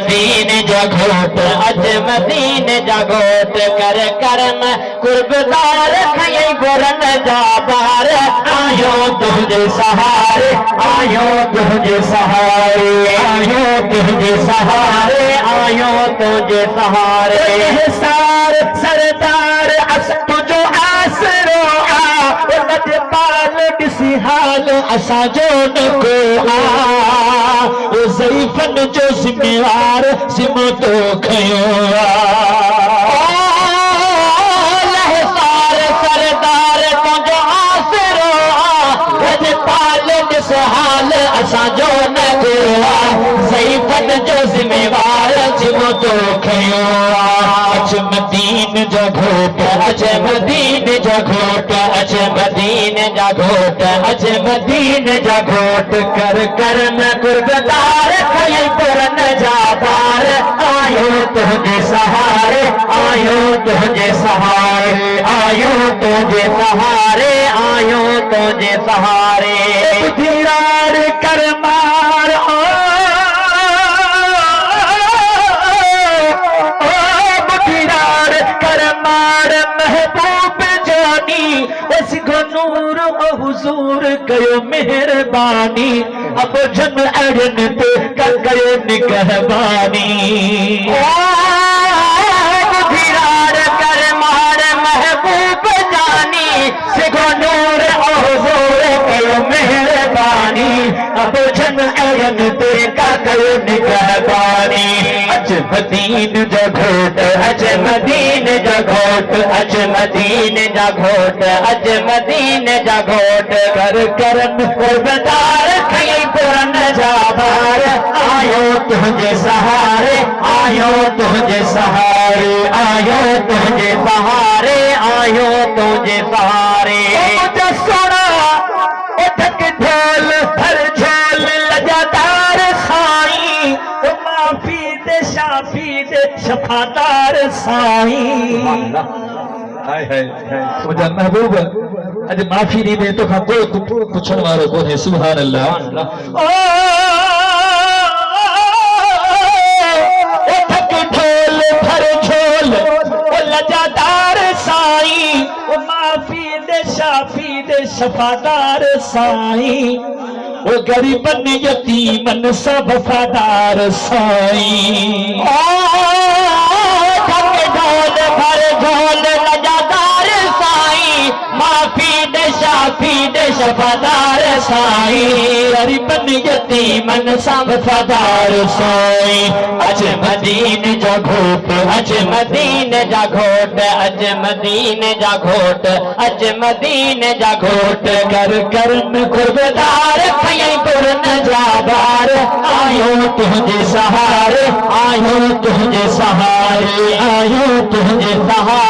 दीन जगोट अज मदीन जगोट कर करम कुर्बदार खई बुरन जा बार आयो तुझे सहारे आयो तुझे सहारे आयो तुझे सहारे आयो तुझे सहारे सार सरदार अस तुझो आसरो पाल किसी हाल असा जो न को ज़ईफ़न जो ज़िम्मेवार सिमो तो खयो लहसार सरदार तुझो आसरो गज पाल किस हाल असा जो न को ज़ईफ़न जो ज़िम्मेवार सिमो तो खयो अच मदीन जो घोट अच मदीन जो घोट अच मदीन जा घोट अच मदीन जा घोट कर कर न कुर्बदार खई पुरन जा बार आयो तुझे सहारे आयो तुझे सहारे आयो तुझे सहारे आयो तुझे सहारे धीरार कर मार महबूब जानी उस नूर हुजूर कयो मेहरबानी अब जन अड़न ते कयो निगहबानी धीरार कर मार महबूब जानी सिखो नूर हुजूर कयो मेहरबानी अब जन अड़न ते कयो निगहबानी अच मदीन जो घोट अच मदीन जो घोट अच मदीन जा घोट अच मदीन जा घोट कर करम कुर्बदार खई पुरन जा बार आयो तुझे सहारे आयो तुझे सहारे आयो तुझे सहारे आयो तुझे सहारे मुझे सोना उठक ढोल हर झोल लजादार साईं माफी दे शाफी दे शफादार साईं हाय हाय मुझे महबूब अज माफी नहीं दे तो खां को पुछण वारो कोन्हे सुभान अल्लाह ओ उठक ढोल भर झोल ओ लजादार साईं ओ माफी दे शाफी दे शफादार साईं वो गरीबन यतीमन सब वफादार साईं ढोल भर झोल लजादार साईं माफी दे शाफी दे शफादार साईं गरीबन यतीमन सब वफादार साईं अज मदीन जो घोट अज मदीन जा घोट अज मदीन जा घोट अज मदीन जा घोट कर करम कुर्बदार खई पुरन जा बार आयो तुझे सहारे आयो तुझे सहारे आयो तुझे सहारे